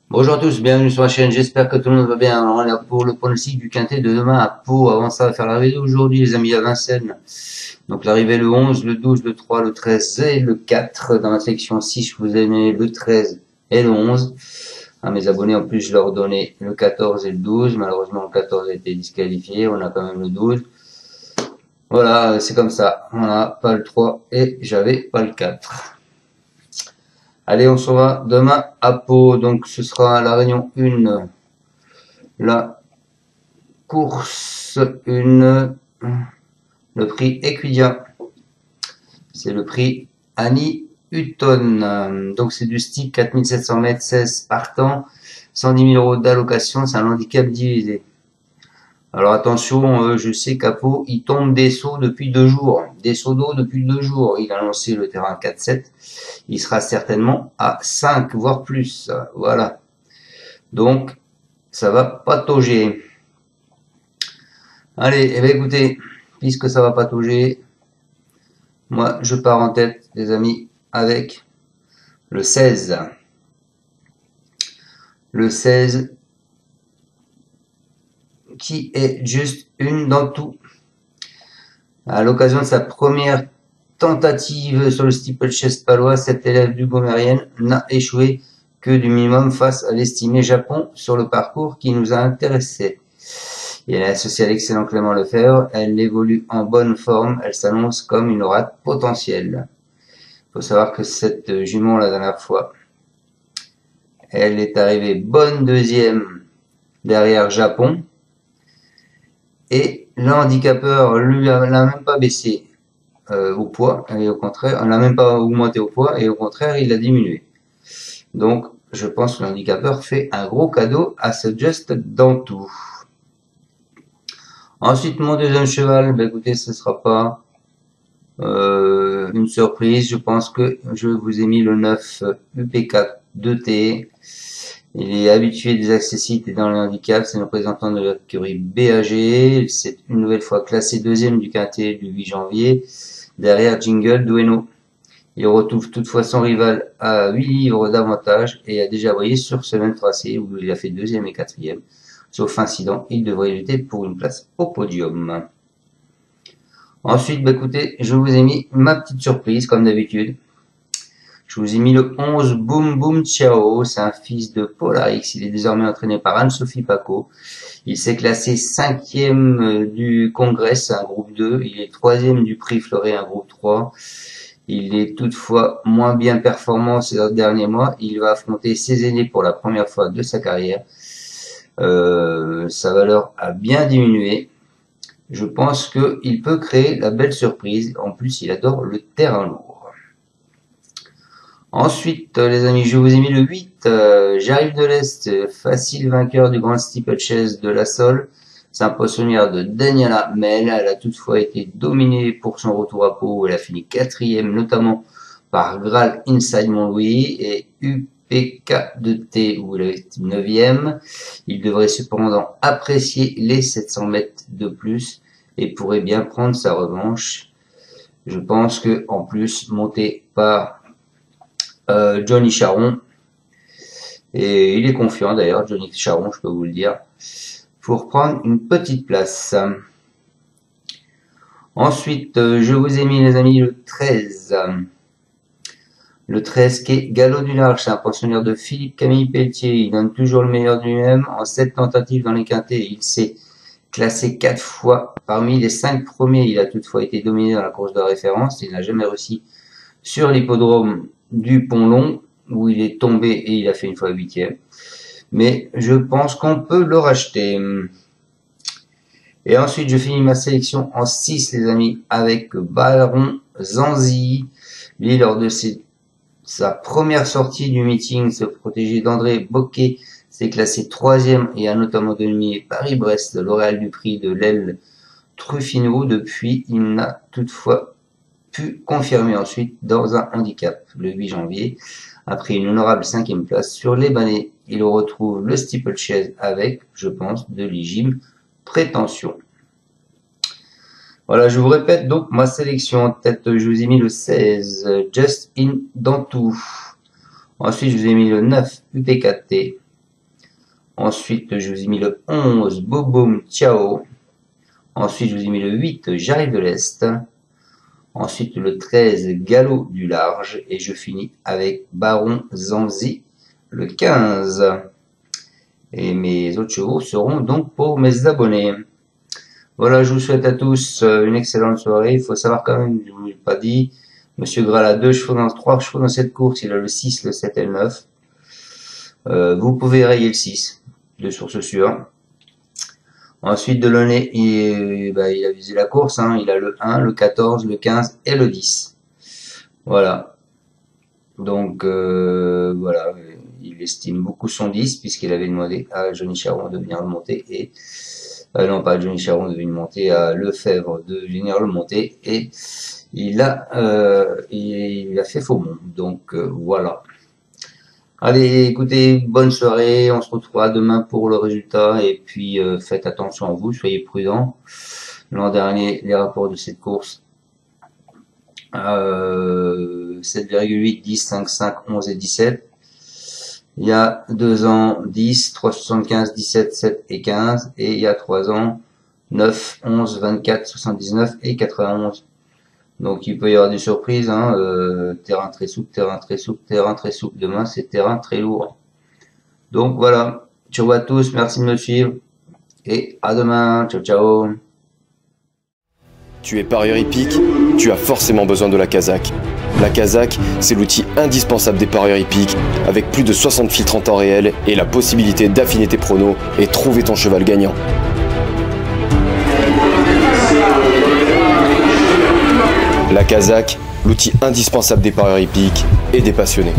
Bonjour à tous, bienvenue sur la chaîne, j'espère que tout le monde va bien. Alors, on est là pour le pronostic du quintet de demain à Pau. Avant ça, on va faire l'arrivée d'aujourd'hui, les amis, à Vincennes. Donc l'arrivée le 11, le 12, le 3, le 13 et le 4. Dans la section 6, vous aimez le 13 et le 11. À mes abonnés, en plus, je leur donnais le 14 et le 12. Malheureusement, le 14 a été disqualifié. On a quand même le 12. Voilà, c'est comme ça. On n'a pas le 3 et j'avais pas le 4. Allez, on se revoit demain à Pau. Donc, ce sera la réunion 1. La course 1. Le prix Equidia. C'est le prix Annie Hutton. Donc, c'est du stick 4700 mètres, 16 partants, 110 000 € d'allocation. C'est un handicap divisé. Alors attention, je sais qu'à Pau, il tombe des sauts depuis 2 jours. Des sauts d'eau depuis 2 jours. Il a lancé le terrain 4-7. Il sera certainement à 5, voire plus. Voilà. Donc, ça va patauger. Allez, eh bien, écoutez, puisque ça va patauger, moi, je pars en tête, les amis, avec le 16. Le 16, qui est juste une dans tout. À l'occasion de sa première tentative sur le steeplechase palois, cet élève du Gomérienne n'a échoué que du minimum face à l'estimé Japon sur le parcours qui nous a intéressés. Et elle est associée à l'excellent Clément Lefebvre, elle évolue en bonne forme, elle s'annonce comme une rate potentielle. Il faut savoir que cette jument la dernière fois, elle est arrivée bonne deuxième derrière Japon, et l'handicapeur lui l'a même pas baissé au poids, et au contraire, on l'a même pas augmenté au poids, et au contraire, il a diminué. Donc, je pense que l'handicapeur fait un gros cadeau à ce Just Dantou. Ensuite, mon deuxième cheval, ben écoutez, ce sera pas une surprise. Je pense que je vous ai mis le 9 UP4 2T. Il est habitué des accessites et dans le handicap. C'est le représentant de l'écurie BAG. C'est une nouvelle fois classé deuxième du quintet du 8 janvier. Derrière Jingle Dueno. Il retrouve toutefois son rival à 8 livres d'avantage et a déjà brillé sur ce même tracé où il a fait deuxième et quatrième. Sauf incident, il devrait lutter pour une place au podium. Ensuite, bah écoutez, je vous ai mis ma petite surprise, comme d'habitude. Je vous ai mis le 11 Boom Boom Ciao. C'est un fils de Polarix. Il est désormais entraîné par Anne-Sophie Paco. Il s'est classé 5e du Congrès, un groupe 2. Il est 3e du Prix Fleuret, un groupe 3. Il est toutefois moins bien performant ces derniers mois. Il va affronter ses aînés pour la première fois de sa carrière. Sa valeur a bien diminué. Je pense qu'il peut créer la belle surprise. En plus, il adore le terrain lourd. Ensuite, les amis, je vous ai mis le 8. J'arrive de l'Est, facile vainqueur du Grand Steeplechase de la Sole. C'est un poissonnière de Daniela Mel. Elle a toutefois été dominée pour son retour à Pau où elle a fini 4e, notamment par Graal Inside Montlouis et UPK2T où elle est 9e. Il devrait cependant apprécier les 700 mètres de plus et pourrait bien prendre sa revanche. Je pense que en plus, monté par Johnny Charon, et il est confiant d'ailleurs, Johnny Charon, je peux vous le dire, pour prendre une petite place. Ensuite, je vous ai mis les amis le 13. Le 13 qui est Galop du Large, c'est un pensionnaire de Philippe Camille Pelletier. Il donne toujours le meilleur de lui-même. En 7 tentatives dans les quintets, il s'est classé 4 fois. Parmi les 5 premiers, il a toutefois été dominé dans la course de référence. Il n'a jamais réussi sur l'hippodrome du Pont-Long, où il est tombé et il a fait une fois 8e. Mais je pense qu'on peut le racheter. Et ensuite, je finis ma sélection en 6, les amis, avec Baron Zanzi. Lui, lors de sa première sortie du meeting, se protéger d'André Boquet, s'est classé 3e et a notamment dominé Paris-Brest, le lauréat du prix de l'aile Truffino. Depuis, il n'a toutefois pu confirmer ensuite dans un handicap le 8 janvier. Après une honorable 5e place sur les Banais, il retrouve le steeplechase avec, je pense, de légitimes prétentions. Voilà, je vous répète donc ma sélection en tête. Je vous ai mis le 16, Just In Dantou. Ensuite, je vous ai mis le 9, UP4T. Ensuite, je vous ai mis le 11, Boboum Ciao. Ensuite, je vous ai mis le 8, J'arrive de l'Est. Ensuite, le 13, Galop du Large. Et je finis avec Baron Zanzi, le 15. Et mes autres chevaux seront donc pour mes abonnés. Voilà, je vous souhaite à tous une excellente soirée. Il faut savoir quand même, je ne vous l'ai pas dit, Monsieur Graal a 3 chevaux dans cette course. Il a le 6, le 7 et le 9. Vous pouvez rayer le 6, de source sûre. Ensuite, Delaunay, il a visé la course. Hein. Il a le 1, le 14, le 15 et le 10. Voilà. Donc, voilà. Il estime beaucoup son 10 puisqu'il avait demandé à Johnny Charon de venir le monter. Et non, pas Johnny Charon de venir le monter, à Lefebvre de venir le monter. Et il a fait faux monde. Donc, voilà. Allez, écoutez, bonne soirée, on se retrouvera demain pour le résultat, et puis faites attention à vous, soyez prudents. L'an dernier, les rapports de cette course, 7,8, 10, 5, 5, 11 et 17. Il y a 2 ans, 10, 3,75, 17, 7 et 15, et il y a 3 ans, 9, 11, 24, 79 et 91. Donc il peut y avoir des surprises, hein, terrain très souple, terrain très souple, terrain très souple. Demain, c'est terrain très lourd. Donc voilà, ciao à tous, merci de me suivre, et à demain, ciao ciao. Tu es parieur hippique, tu as forcément besoin de la Kazakh. La Kazakh, c'est l'outil indispensable des parieurs hippiques, avec plus de 60 filtres en temps réel et la possibilité d'affiner tes pronos et trouver ton cheval gagnant. La Kazakh, l'outil indispensable des parieurs hippiques et des passionnés.